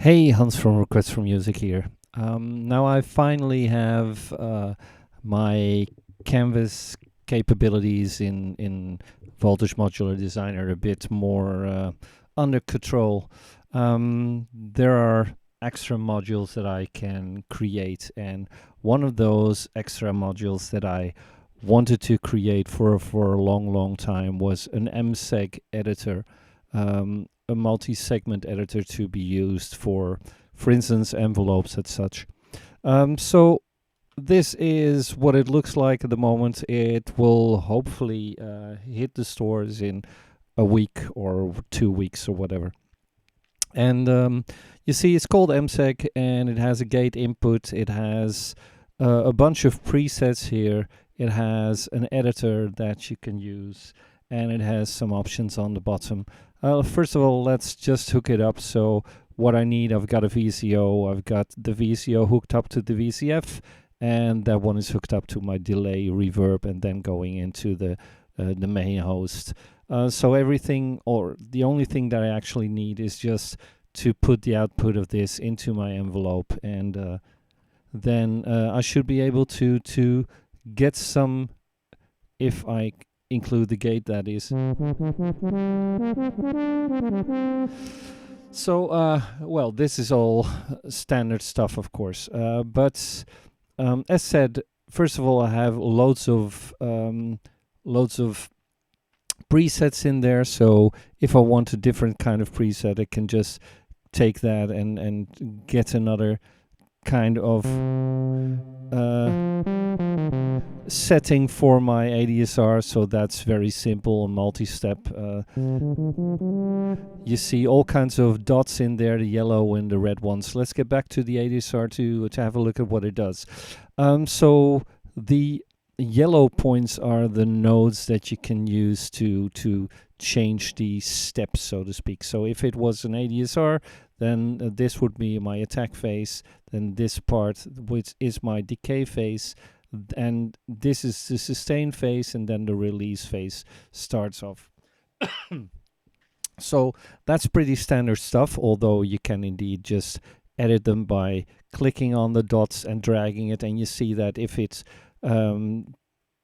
Hey, Hans from Requests for Music here. Now I finally have my Canvas capabilities in Voltage Modular Designer a bit more under control. There are extra modules that I can create, and one of those extra modules that I wanted to create for a long time was an MSEG editor. A multi-segment editor to be used for instance, envelopes and such. So this is what it looks like at the moment. It will hopefully hit the stores in a week or 2 weeks or whatever. And you see, it's called MSEG, and it has a gate input. It has a bunch of presets here. It has an editor that you can use, and it has some options on the bottom. First of all, let's just hook it up. So what I need, I've got a VCO. I've got the VCO hooked up to the VCF, and that one is hooked up to my delay, reverb, and then going into the main host. So everything, or the only thing that I actually need is just to put the output of this into my envelope, and then I should be able to get some, if I include the gate, that is. So, well, this is all standard stuff, of course. But as said, first of all, I have loads of presets in there. So if I want a different kind of preset, I can just take that and get another kind of setting for my ADSR. So that's very simple, multi-step. You see all kinds of dots in there, the yellow and the red ones. Let's get back to the ADSR to have a look at what it does. So the yellow points are the nodes that you can use to change the steps, so to speak. So if it was an ADSR, then this would be my attack phase, then this part, which is my decay phase, and this is the sustain phase, and then the release phase starts off. So that's pretty standard stuff, although you can indeed just edit them by clicking on the dots and dragging it, and you see that if it's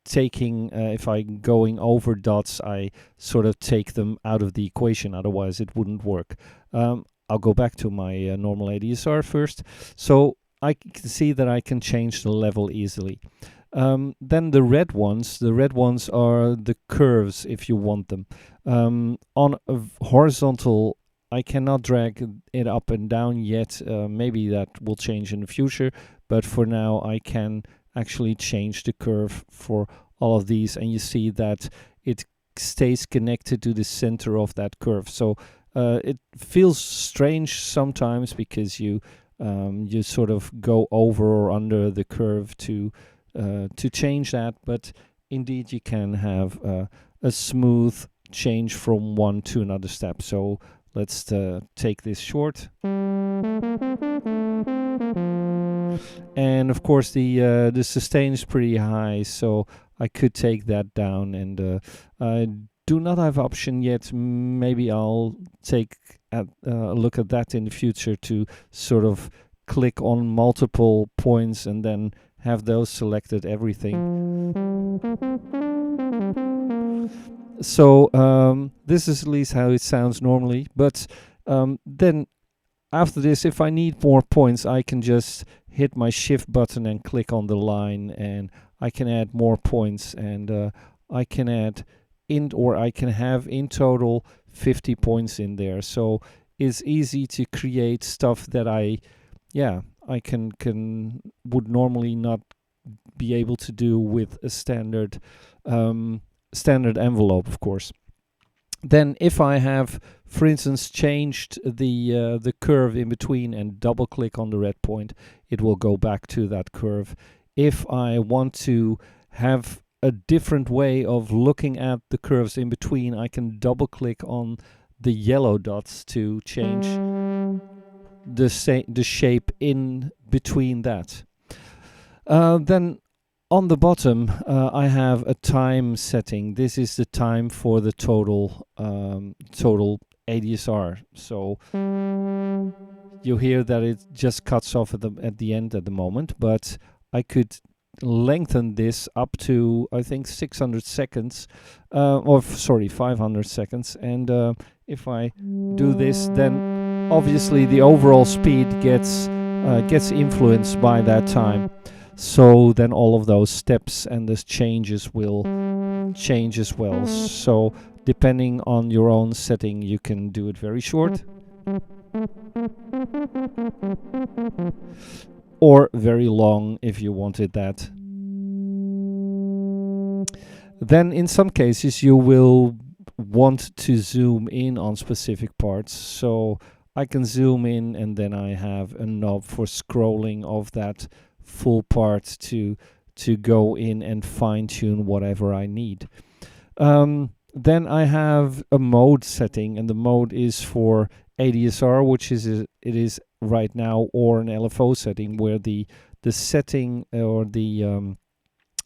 if I'm going over dots, I sort of take them out of the equation, otherwise it wouldn't work. I'll go back to my normal ADSR first. So I can see that I can change the level easily. Then the red ones are the curves if you want them. On a horizontal, I cannot drag it up and down yet. Maybe that will change in the future, but for now I can actually change the curve for all of these, and you see that it stays connected to the center of that curve. So it feels strange sometimes because you sort of go over or under the curve to change that, but indeed you can have a smooth change from one to another step. So let's take this short. And of course the sustain is pretty high, so I could take that down, and I do not have option yet. Maybe I'll take a look at that in the future to sort of click on multiple points and then have those selected, everything. So this is at least how it sounds normally, but then after this, if I need more points, I can just hit my shift button and click on the line, and I can add more points, and I can add I can have in total 50 points in there. So it's easy to create stuff that I would normally not be able to do with a standard envelope, of course. Then if I have, for instance, changed the curve in between and double click on the red point, it will go back to that curve. If I want to have a different way of looking at the curves in between, I can double click on the yellow dots to change the shape in between that. Then on the bottom, I have a time setting. This is the time for the total ADSR. So you hear that it just cuts off at the end at the moment, but I could lengthen this up to, I think, 600 seconds, or sorry, 500 seconds. And if I do this, then obviously the overall speed gets influenced by that time. So then all of those steps and the changes will change as well. So depending on your own setting, you can do it very short or very long if you wanted that. Then in some cases you will want to zoom in on specific parts. So I can zoom in, and then I have a knob for scrolling of that full part to go in and fine-tune whatever I need. Then I have a mode setting, and the mode is for ADSR, which it is right now, or an LFO setting where the setting or the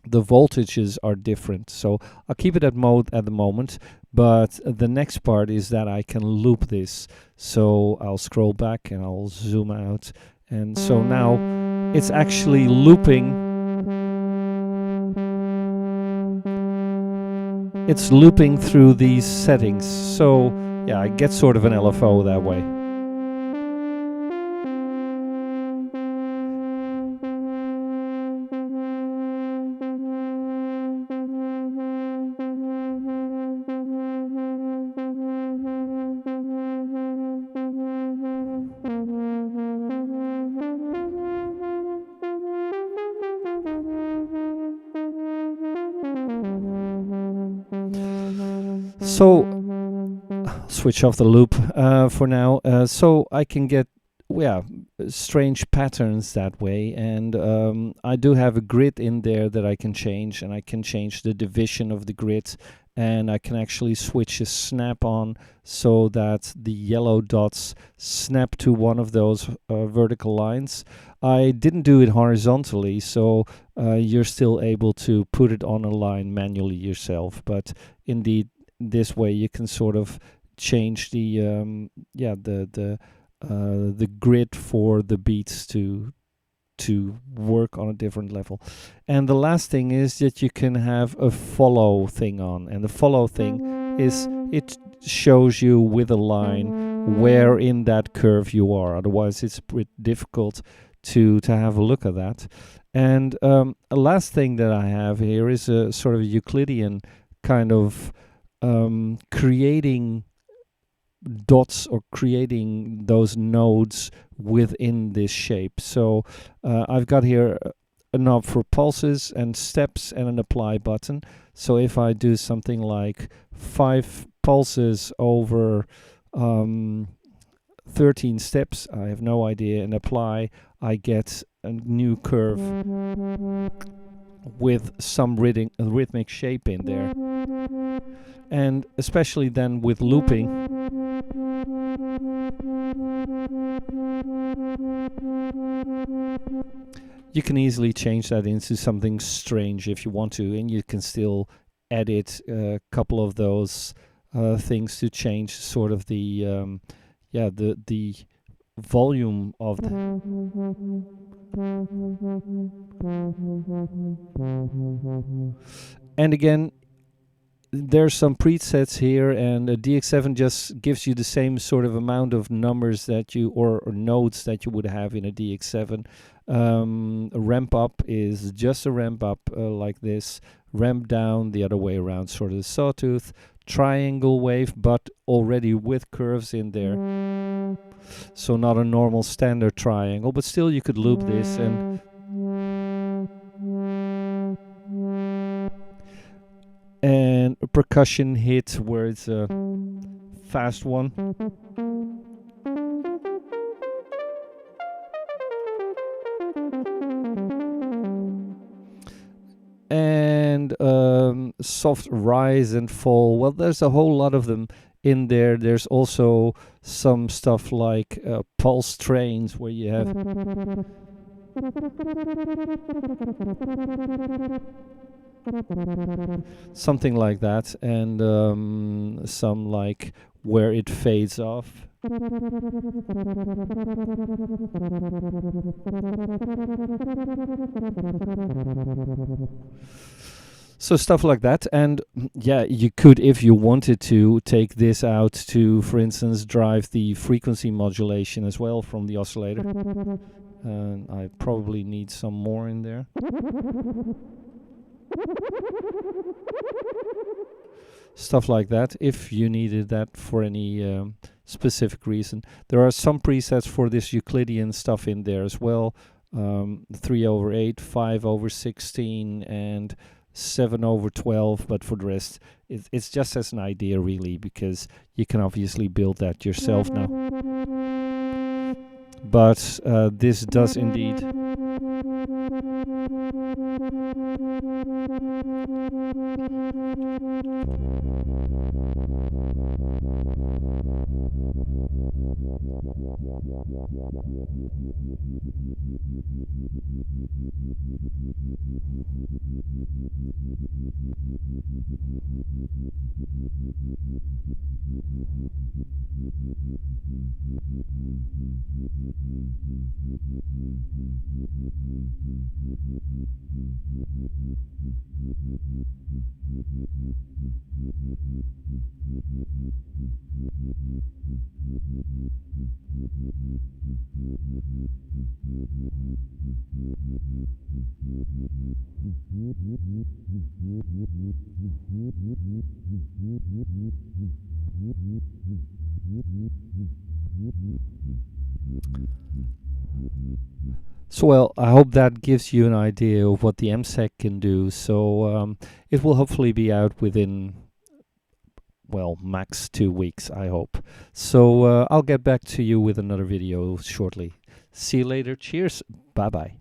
voltages are different. So I'll keep it at mode at the moment, but the next part is that I can loop this. So I'll scroll back and I'll zoom out, and so now it's actually looping. It's looping through these settings. So yeah, I get sort of an LFO that way. So switch off the loop for now, so I can get strange patterns that way. And I do have a grid in there that I can change, and I can change the division of the grid, and I can actually switch a snap on so that the yellow dots snap to one of those vertical lines. I didn't do it horizontally, so you're still able to put it on a line manually yourself, but indeed this way you can sort of change the grid for the beats to work on a different level. And the last thing is that you can have a follow thing on, and the follow thing is it shows you with a line where in that curve you are. Otherwise it's pretty difficult to have a look at that. And a last thing that I have here is a sort of Euclidean kind of creating dots or creating those nodes within this shape. So I've got here a knob for pulses and steps and an apply button. So if I do something like 5 pulses over 13 steps, I have no idea, and apply, I get a new curve with some rhythmic shape in there. And especially then with looping, you can easily change that into something strange if you want to, and you can still edit a couple of those things to change sort of the volume of the and again, there's some presets here, and a DX7 just gives you the same sort of amount of numbers that you or nodes that you would have in a DX7. A ramp up is just a ramp up like this, ramp down the other way around, sort of the sawtooth, triangle wave, but already with curves in there. So not a normal standard triangle, but still you could loop this, and a percussion hit where it's a fast one. And soft rise and fall. Well, there's a whole lot of them in there. There's also some stuff like pulse trains where you have something like that, and some like where it fades off. So stuff like that, and yeah, you could, if you wanted to, take this out to, for instance, drive the frequency modulation as well from the oscillator. And I probably need some more in there. Stuff like that, if you needed that for any specific reason. There are some presets for this Euclidean stuff in there as well. 3/8, 5/16, and 7/12, but for the rest, it's just as an idea really, because you can obviously build that yourself now. But this does indeed So, well, I hope that gives you an idea of what the MSEG can do. So it will hopefully be out within, well, max 2 weeks, I hope. So I'll get back to you with another video shortly. See you later. Cheers. Bye-bye.